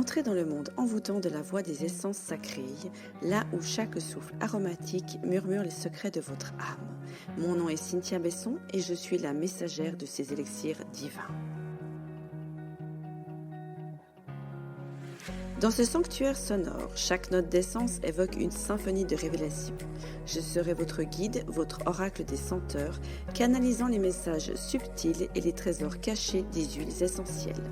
Entrez dans le monde envoûtant de la voix des essences sacrées, là où chaque souffle aromatique murmure les secrets de votre âme. Mon nom est Cynthia Besson et je suis la messagère de ces élixirs divins. Dans ce sanctuaire sonore, chaque note d'essence évoque une symphonie de révélation. Je serai votre guide, votre oracle des senteurs, canalisant les messages subtils et les trésors cachés des huiles essentielles.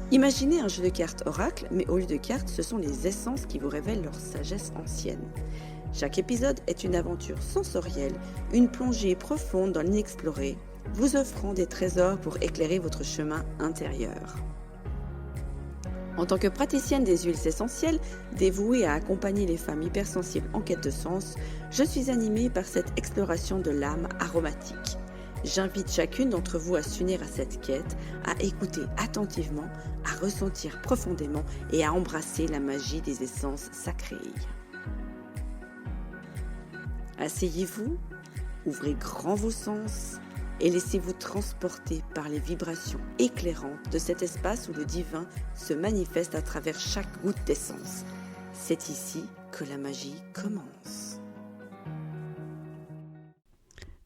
Imaginez un jeu de cartes oracle, mais au lieu de cartes, ce sont les essences qui vous révèlent leur sagesse ancienne. Chaque épisode est une aventure sensorielle, une plongée profonde dans l'inexploré, vous offrant des trésors pour éclairer votre chemin intérieur. En tant que praticienne des huiles essentielles, dévouée à accompagner les femmes hypersensibles en quête de sens, je suis animée par cette exploration de l'âme aromatique. J'invite chacune d'entre vous à s'unir à cette quête, à écouter attentivement, à ressentir profondément et à embrasser la magie des essences sacrées. Asseyez-vous, ouvrez grand vos sens et laissez-vous transporter par les vibrations éclairantes de cet espace où le divin se manifeste à travers chaque goutte d'essence. C'est ici que la magie commence.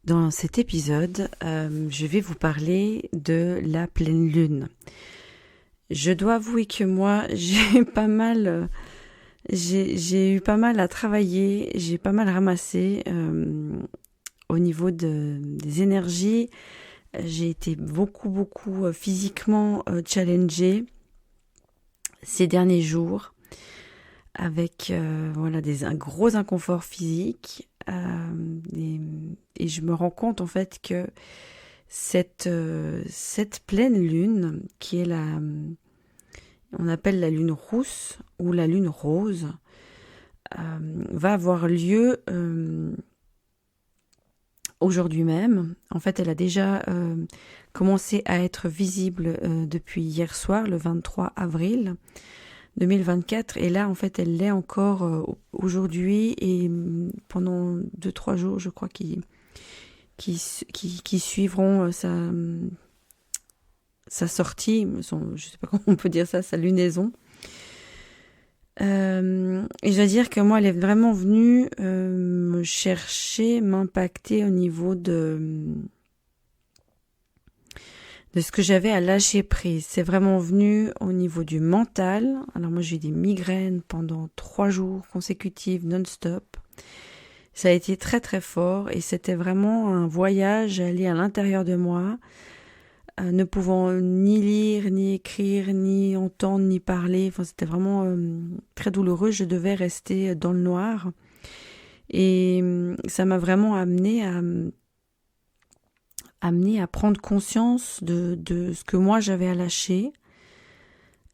Dans cet épisode, je vais vous parler de la pleine lune. Je dois avouer que moi, j'ai eu pas mal à travailler, j'ai pas mal ramassé au niveau des énergies. J'ai été beaucoup physiquement challengée ces derniers jours avec un gros inconfort physique. Et je me rends compte en fait que cette pleine lune, qui est on appelle la lune rousse ou la lune rose, va avoir lieu aujourd'hui même. En fait, elle a déjà commencé à être visible depuis hier soir, le 23 avril 2024, et là en fait elle l'est encore aujourd'hui et pendant 2-3 jours je crois qui suivront sa sortie, je sais pas comment on peut dire ça, sa lunaison. Et je dois dire que moi elle est vraiment venue me chercher, m'impacter au niveau de ce que j'avais à lâcher prise. C'est vraiment venu au niveau du mental. Alors moi j'ai eu des migraines pendant 3 jours consécutifs non-stop. Ça a été très très fort et c'était vraiment un voyage aller à l'intérieur de moi, ne pouvant ni lire, ni écrire, ni entendre, ni parler. Enfin, c'était vraiment très douloureux. Je devais rester dans le noir et ça m'a vraiment amené à prendre conscience de ce que moi j'avais à lâcher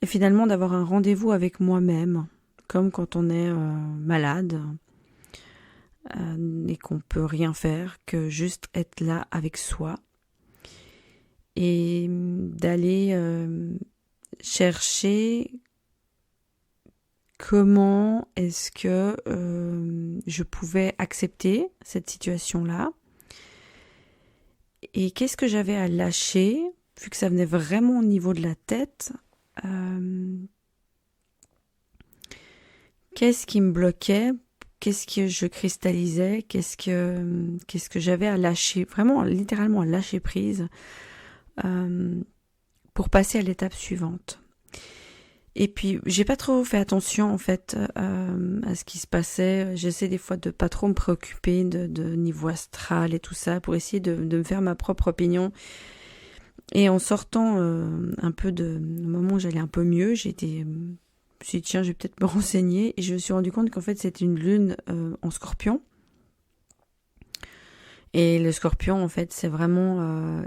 et finalement d'avoir un rendez-vous avec moi-même, comme quand on est malade et qu'on peut rien faire que juste être là avec soi et d'aller chercher comment est-ce que je pouvais accepter cette situation-là. Et qu'est-ce que j'avais à lâcher, vu que ça venait vraiment au niveau de la tête, qu'est-ce qui me bloquait, qu'est-ce que je cristallisais, qu'est-ce que j'avais à lâcher, vraiment littéralement à lâcher prise, pour passer à l'étape suivante. Et puis j'ai pas trop fait attention en fait à ce qui se passait. J'essaie des fois de pas trop me préoccuper de niveau astral et tout ça pour essayer de me faire ma propre opinion. Et en sortant un peu au moment où j'allais un peu mieux, je me suis dit tiens, je vais peut-être me renseigner et je me suis rendu compte qu'en fait c'est une lune en Scorpion. Et le Scorpion en fait c'est vraiment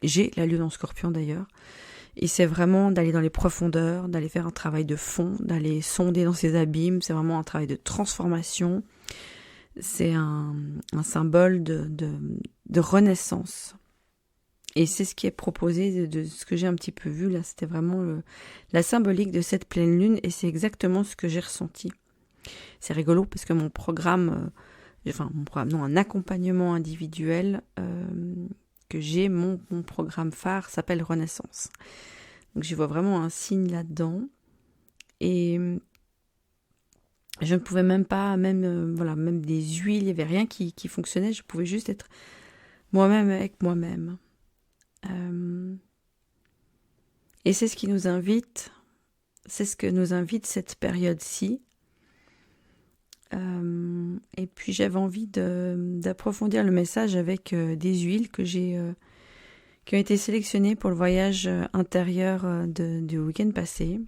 j'ai la lune en Scorpion d'ailleurs. Et c'est vraiment d'aller dans les profondeurs, d'aller faire un travail de fond, d'aller sonder dans ces abîmes. C'est vraiment un travail de transformation. C'est un symbole de renaissance. Et c'est ce qui est proposé de ce que j'ai un petit peu vu. Là, c'était vraiment la symbolique de cette pleine lune. Et c'est exactement ce que j'ai ressenti. C'est rigolo parce que mon programme, un accompagnement individuel que j'ai, mon programme phare s'appelle Renaissance. Donc j'y vois vraiment un signe là-dedans. Et je ne pouvais même pas, même des huiles, il n'y avait rien qui fonctionnait. Je pouvais juste être moi-même avec moi-même. Et c'est ce qui nous invite, c'est ce que nous invite cette période-ci. Et puis j'avais envie d'approfondir le message avec des huiles qui ont été sélectionnées pour le voyage intérieur du week-end passé,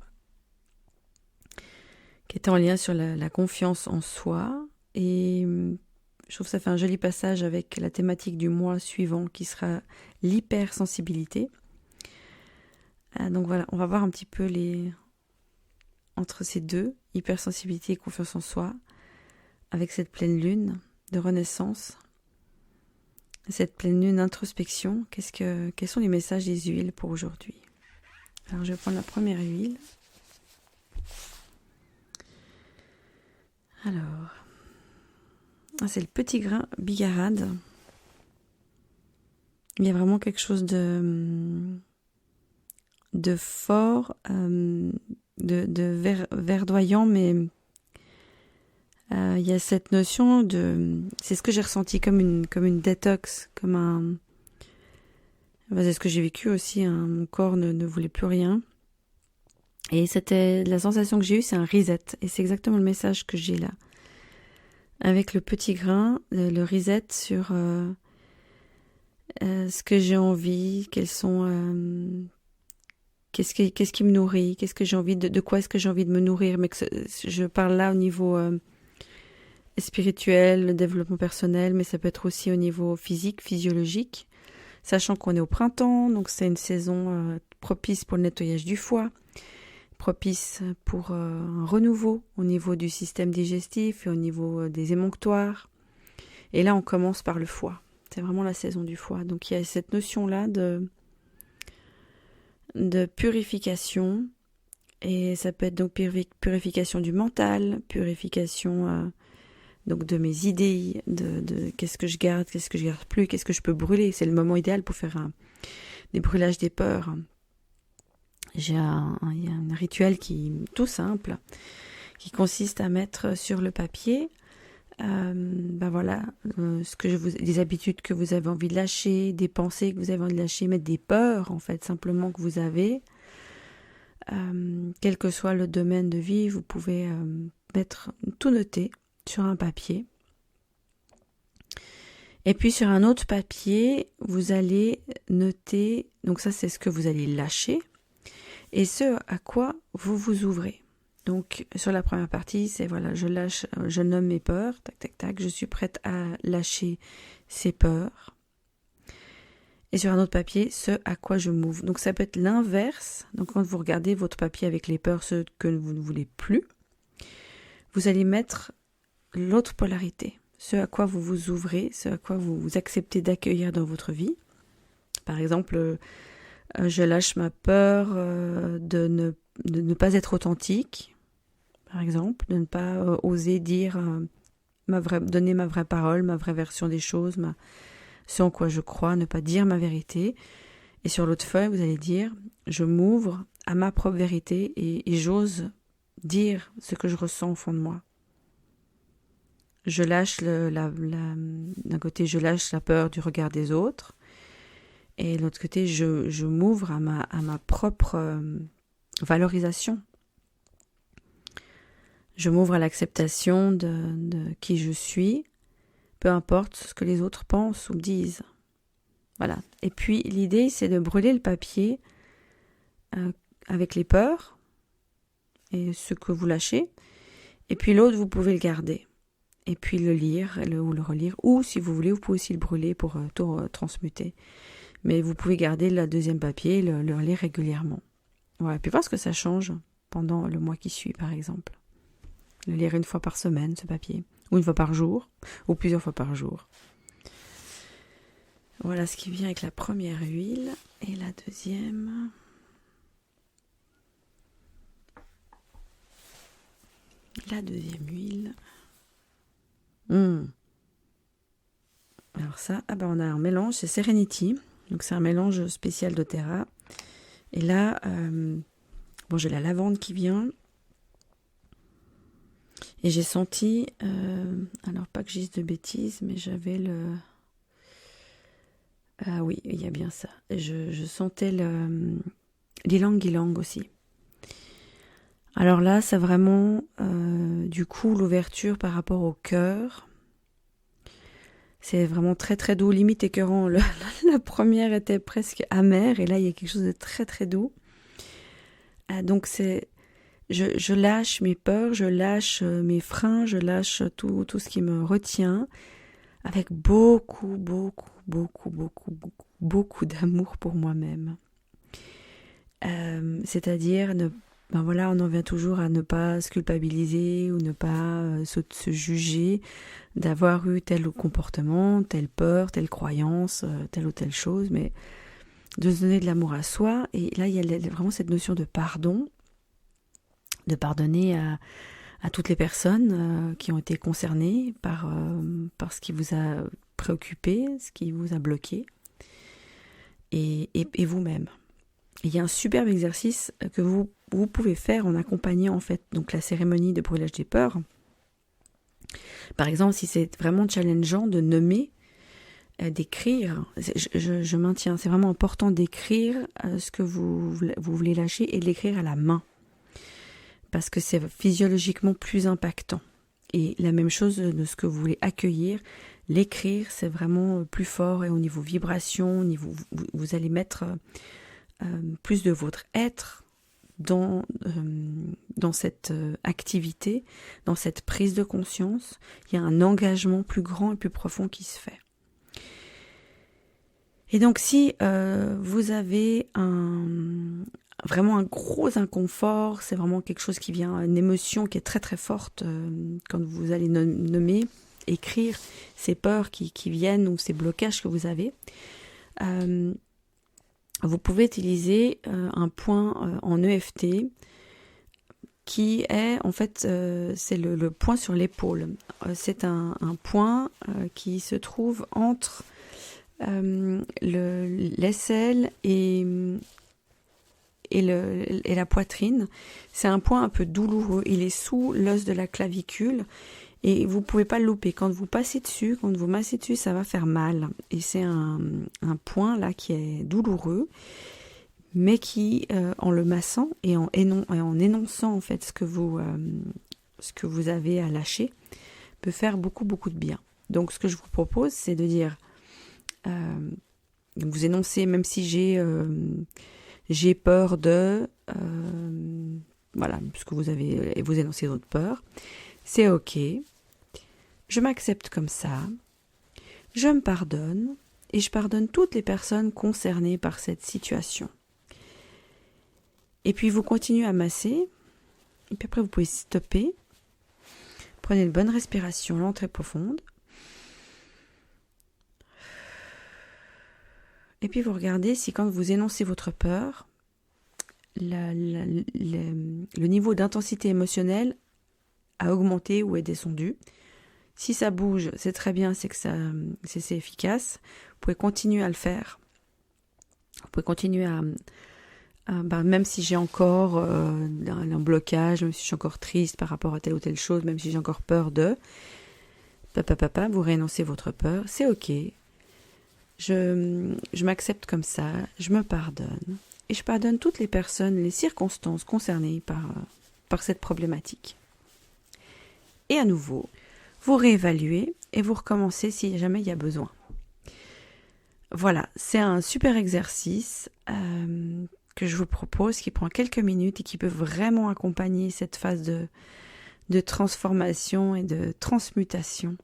qui était en lien sur la confiance en soi. Et je trouve que ça fait un joli passage avec la thématique du mois suivant qui sera l'hypersensibilité. Donc voilà, on va voir un petit peu entre ces deux, hypersensibilité et confiance en soi, avec cette pleine lune de renaissance, cette pleine lune d'introspection. Quels sont les messages des huiles pour aujourd'hui? Alors je vais prendre la première huile. Alors, c'est le petit grain bigarade. Il y a vraiment quelque chose de fort, de verdoyant, mais il y a cette notion c'est ce que j'ai ressenti comme une détox, c'est ce que j'ai vécu aussi, hein, mon corps ne voulait plus rien. Et c'était la sensation que j'ai eue, c'est un reset. Et c'est exactement le message que j'ai là. Avec le petit grain, le reset sur ce que j'ai envie, qu'est-ce qui me nourrit, qu'est-ce que j'ai envie de quoi est-ce que j'ai envie de me nourrir, mais je parle là au niveau spirituel, le développement personnel, mais ça peut être aussi au niveau physique, physiologique, sachant qu'on est au printemps, donc c'est une saison propice pour le nettoyage du foie, propice pour un renouveau au niveau du système digestif et au niveau des émonctoires. Et là, on commence par le foie. C'est vraiment la saison du foie. Donc, il y a cette notion-là de purification. Et ça peut être donc purification du mental, purification donc de mes idées, de qu'est-ce que je garde plus, qu'est-ce que je peux brûler. C'est le moment idéal pour faire des brûlages des peurs. Il y a un rituel tout simple qui consiste à mettre sur le papier des habitudes que vous avez envie de lâcher, des pensées que vous avez envie de lâcher, mettre des peurs en fait simplement que vous avez. Quel que soit le domaine de vie, vous pouvez tout noter sur un papier. Et puis sur un autre papier, vous allez noter, donc ça c'est ce que vous allez lâcher, et ce à quoi vous vous ouvrez. Donc sur la première partie, c'est voilà, je nomme mes peurs, tac tac tac, je suis prête à lâcher ces peurs. Et sur un autre papier, ce à quoi je m'ouvre. Donc ça peut être l'inverse. Donc quand vous regardez votre papier avec les peurs, ceux que vous ne voulez plus, vous allez mettre l'autre polarité. Ce à quoi vous vous ouvrez, ce à quoi vous acceptez d'accueillir dans votre vie. Par exemple, je lâche ma peur de ne pas être authentique, par exemple, de ne pas oser dire donner ma vraie parole, ma vraie version des choses, ce en quoi je crois, ne pas dire ma vérité. Et sur l'autre feuille, vous allez dire, je m'ouvre à ma propre vérité et j'ose dire ce que je ressens au fond de moi. Je lâche d'un côté, je lâche la peur du regard des autres, et de l'autre côté, je m'ouvre à ma propre valorisation. Je m'ouvre à l'acceptation de qui je suis, peu importe ce que les autres pensent ou disent. Voilà. Et puis l'idée, c'est de brûler le papier avec les peurs et ce que vous lâchez. Et puis l'autre, vous pouvez le garder. Et puis le lire ou le relire. Ou si vous voulez, vous pouvez aussi le brûler pour tout transmuter. Mais vous pouvez garder le deuxième papier et le relire régulièrement. Voilà. Puis voir ce que ça change pendant le mois qui suit, par exemple. Le lire une fois par semaine, ce papier. Ou une fois par jour. Ou plusieurs fois par jour. Voilà ce qui vient avec la première huile. Et la deuxième. La deuxième huile. Alors ça, on a un mélange, c'est Serenity. Donc c'est un mélange spécial doTERRA. Et là, j'ai la lavande qui vient. Et j'ai senti, alors pas que je dise de bêtises, mais j'avais le... Ah oui, il y a bien ça. Je sentais l'ylang-ylang aussi. Alors là, c'est vraiment, du coup, l'ouverture par rapport au cœur. C'est vraiment très très doux, limite écœurant. La première était presque amère, et là, il y a quelque chose de très très doux. Donc c'est... Je lâche mes peurs, je lâche mes freins, je lâche tout ce qui me retient, avec beaucoup d'amour pour moi-même. C'est-à-dire, on en vient toujours à ne pas se culpabiliser ou ne pas se juger d'avoir eu tel comportement, telle peur, telle croyance, telle ou telle chose, mais de se donner de l'amour à soi. Et là, il y a vraiment cette notion de pardon, de pardonner à toutes les personnes qui ont été concernées par ce qui vous a préoccupé, ce qui vous a bloqué, et vous-même. Il y a un superbe exercice que vous pouvez faire en accompagnant en fait donc la cérémonie de brûlage des peurs. Par exemple, si c'est vraiment challengeant de nommer, d'écrire, je maintiens, c'est vraiment important d'écrire ce que vous voulez lâcher et de l'écrire à la main. Parce que c'est physiologiquement plus impactant. Et la même chose de ce que vous voulez accueillir, l'écrire, c'est vraiment plus fort, et au niveau vibration, au niveau, vous allez mettre plus de votre être dans cette activité, dans cette prise de conscience. Il y a un engagement plus grand et plus profond qui se fait. Et donc si vous avez vraiment un gros inconfort, c'est vraiment quelque chose qui vient, une émotion qui est très très forte quand vous allez nommer, écrire ces peurs qui viennent ou ces blocages que vous avez, vous pouvez utiliser un point en EFT qui est en fait c'est le point sur l'épaule. C'est un point qui se trouve entre l'aisselle et la poitrine. C'est un point un peu douloureux. Il est sous l'os de la clavicule et vous pouvez pas le louper. Quand vous massez dessus, ça va faire mal. Et c'est un point là qui est douloureux, mais qui, en le massant et en énonçant en fait ce que vous avez à lâcher, peut faire beaucoup de bien. Donc ce que je vous propose, c'est de dire, vous énoncez, même si j'ai peur de, puisque vous énoncez votre peur, c'est ok, je m'accepte comme ça, je me pardonne, et je pardonne toutes les personnes concernées par cette situation. Et puis vous continuez à masser, et puis après vous pouvez stopper, prenez une bonne respiration lente et profonde, et puis vous regardez si quand vous énoncez votre peur, le niveau d'intensité émotionnelle a augmenté ou est descendu. Si ça bouge, c'est très bien, c'est efficace. Vous pouvez continuer à le faire. Vous pouvez continuer à même si j'ai encore un blocage, même si je suis encore triste par rapport à telle ou telle chose, même si j'ai encore peur de... vous réénoncez votre peur, c'est ok. Je m'accepte comme ça, je me pardonne. Et je pardonne toutes les personnes, les circonstances concernées par cette problématique. Et à nouveau, vous réévaluez et vous recommencez si jamais il y a besoin. Voilà, c'est un super exercice que je vous propose, qui prend quelques minutes et qui peut vraiment accompagner cette phase de transformation et de transmutation,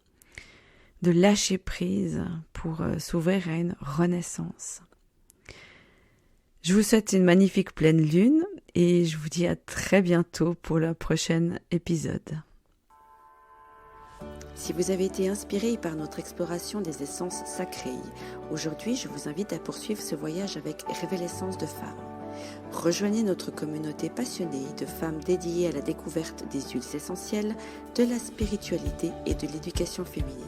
de lâcher prise pour s'ouvrir à une renaissance. Je vous souhaite une magnifique pleine lune et je vous dis à très bientôt pour le prochain épisode. Si vous avez été inspiré par notre exploration des essences sacrées, aujourd'hui je vous invite à poursuivre ce voyage avec Révélessence de femmes. Rejoignez notre communauté passionnée de femmes dédiées à la découverte des huiles essentielles, de la spiritualité et de l'éducation féminine.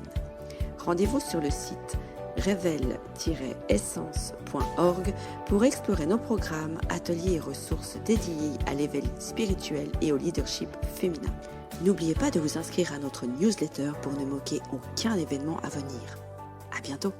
Rendez-vous sur le site révèle-essence.org pour explorer nos programmes, ateliers et ressources dédiés à l'éveil spirituel et au leadership féminin. N'oubliez pas de vous inscrire à notre newsletter pour ne manquer aucun événement à venir. À bientôt!